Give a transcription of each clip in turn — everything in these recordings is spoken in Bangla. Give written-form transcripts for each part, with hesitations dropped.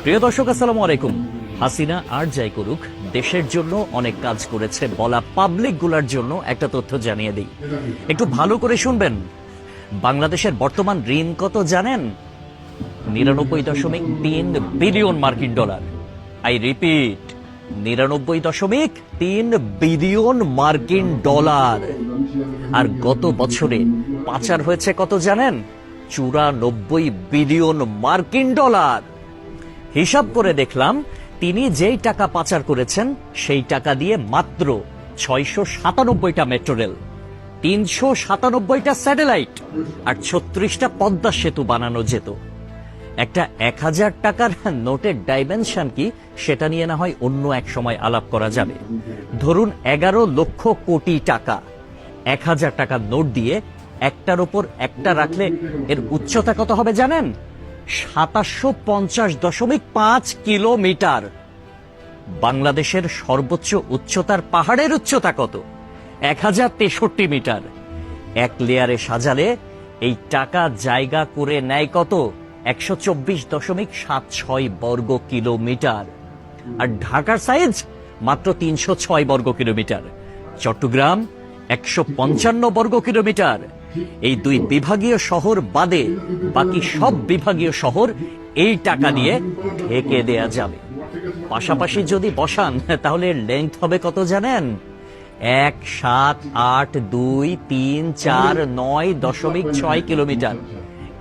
প্রিয় দর্শক, আসসালামু আলাইকুম। হাসিনা আর যাই করুক, দেশের জন্য অনেক কাজ করেছে বলা পাবলিক গুলার জন্য একটা তথ্য জানিয়ে দিই, একটু ভালো করে শুনবেন। বাংলাদেশের বর্তমান ঋণ কত জানেন? 99.3 বিলিয়ন মার্কিন ডলার। আই রিপিট, 99.3 বিলিয়ন মার্কিন ডলার। আর গত বছরে পাচার হয়েছে কত জানেন? 94 বিলিয়ন মার্কিন ডলার। হিসাব করে দেখলাম, তিনি যেই টাকা পাচার করেছেন সেই টাকা দিয়ে মাত্র 697টা মেট্রো রেল, 397টা স্যাটেলাইট আর 36টা পদ্মা সেতু বানানো যেত। একটা 1000 টাকার নোটের ডাইমেনশন কি, সেটা নিয়ে না হয় অন্য এক সময় আলাপ করা যাবে। ধরুন 11 লক্ষ কোটি টাকা 1000 টাকার নোট দিয়ে একটার উপর একটা রাখলে এর উচ্চতা কত হবে জানেন? 750.5 কিলোমিটার। বাংলাদেশের সর্বোচ্চ উচ্চতার পাহাড়ের উচ্চতা কত? 1063 মিটার। এক লেয়ারে সাজালে এই টাকা জায়গা করে নেয় কত? 124.76 বর্গ কিলোমিটার। আর ঢাকার সাইজ মাত্র 306 বর্গ কিলোমিটার। চট্টগ্রাম 155 বর্গ কিলোমিটার। এই দুই বিভাগীয় শহর বাদে বাকি সব বিভাগীয় শহর এই টাকা দিয়ে ঢেকে দেয়া যাবে। পাশাপাশি যদি বসান তাহলে লেংথ হবে কত জানেন? 1,7,8,2,3,4,9.6 কিলোমিটার।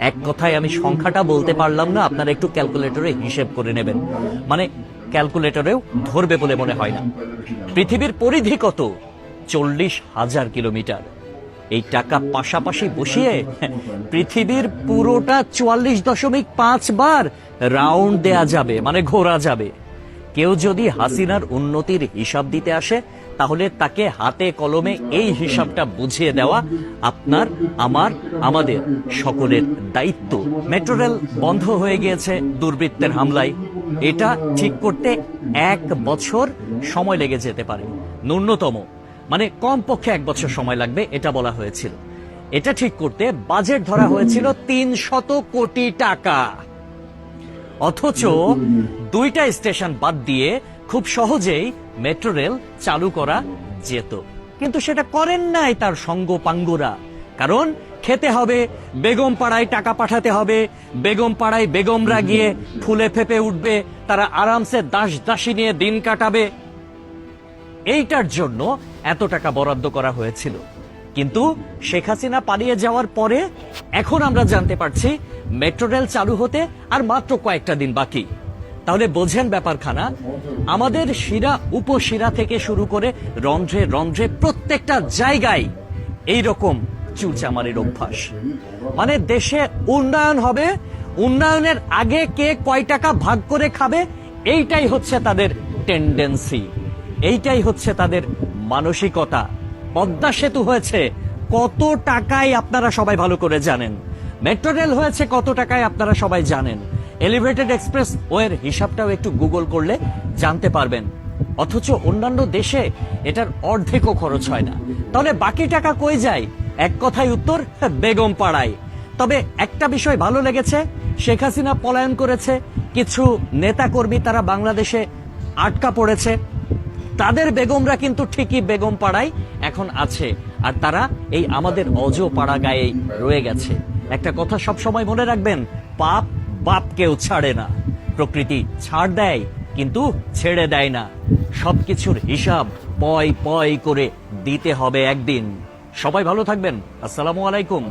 এক কথায় আমি সংখ্যাটা বলতে পারলাম না, আপনারা একটু ক্যালকুলেটরে হিসেব করে নেবেন, মানে ক্যালকুলেটরেও ধরবে বলে মনে হয় না। পৃথিবীর পরিধি কত? 40,000 কিলোমিটার। এই টাকা পাশাপাশি বসিয়ে পৃথিবীর পুরোটা 44.5 বার রাউন্ড দেয়া যাবে, মানে ঘোরা যাবে। কেউ যদি হাসিনার উন্নতির হিসাব দিতে আসে, তাহলে তাকে হাতে কলমে এই হিসাবটা বুঝিয়ে দেওয়া আপনার, আমার, আমাদের সকলের দায়িত্ব। মেট্রো রেল বন্ধ হয়ে গিয়েছে দুর্বৃত্তের হামলায়। এটা ঠিক করতে 1 বছর সময় লেগে যেতে পারে, ন্যূনতম, মানে কমপক্ষে 1 বছর সময় লাগবে এটা বলা হয়েছিল। এটা ঠিক করতে বাজেট ধরা হয়েছিল 300 কোটি টাকা। অথচ 2টা স্টেশন বাদ দিয়ে খুব সহজেই মেট্রো রেল চালু করা যেত, কিন্তু সেটা করেন নাই তার সঙ্গপাঙ্গরা। কারণ খেতে হবে, বেগম পাড়ায় টাকা পাঠাতে হবে, বেগম পাড়ায় বেগমরা গিয়ে ফুলে ফেপে উঠবে, তারা আরামসে দাস দাসী নিয়ে দিন কাটাবে। এইটার জন্য এত টাকা বরাদ্দ করা হয়েছিল। কিন্তু শেখ হাসিনা পালিয়ে যাওয়ার পরে এখন আমরা জানতে পারছি মেট্রো রেল চালু হতে আর মাত্র কয়েকটা দিন বাকি। তাহলে বোঝেন ব্যাপারখানা। আমাদের শিরা উপশিরা থেকে শুরু করে রন্ধ্রে রন্ধ্রে প্রত্যেকটা জায়গায় এইরকম চুরচামারির অভ্যাস। মানে দেশে উন্নয়ন হবে, উন্নয়নের আগে কে কয় টাকা ভাগ করে খাবে, এইটাই হচ্ছে তাদের টেন্ডেন্সি, এইটাই হচ্ছে তাদের মানসিকতা। পদ্মা সেতু হয়েছে কত টাকায় আপনারা সবাই ভালো করে জানেন। মেট্রো রেল হয়েছে কত টাকায় আপনারা সবাই জানেন। এলিভেটেড এক্সপ্রেস ওয়ের হিসাবটাও একটু গুগল করলে জানতে পারবেন। অথচ অন্যান্য দেশে এটার অর্ধেকও খরচ হয় না। তাহলে বাকি টাকা কই যায়? এক কথায় উত্তর, বেগম পাড়ায়। তবে একটা বিষয় ভালো লেগেছে, শেখ হাসিনা পলায়ন করেছে, কিছু নেতাকর্মী তারা বাংলাদেশে আটকা পড়েছে, তাদের বেগমরা কিন্তু ঠিকই বেগম পাড়ায় এখন আছে, আর তারা এই আমাদের অজ পাড়া গায়ে রয়ে গেছে। একটা কথা সব সময় মনে রাখবেন, পাপ বাপকেও ছাড়ে না। প্রকৃতি ছাড় দেয় কিন্তু ছেড়ে দেয় না। সবকিছুর হিসাব পয় পয় করে দিতে হবে একদিন। সবাই ভালো থাকবেন। আসসালামু আলাইকুম।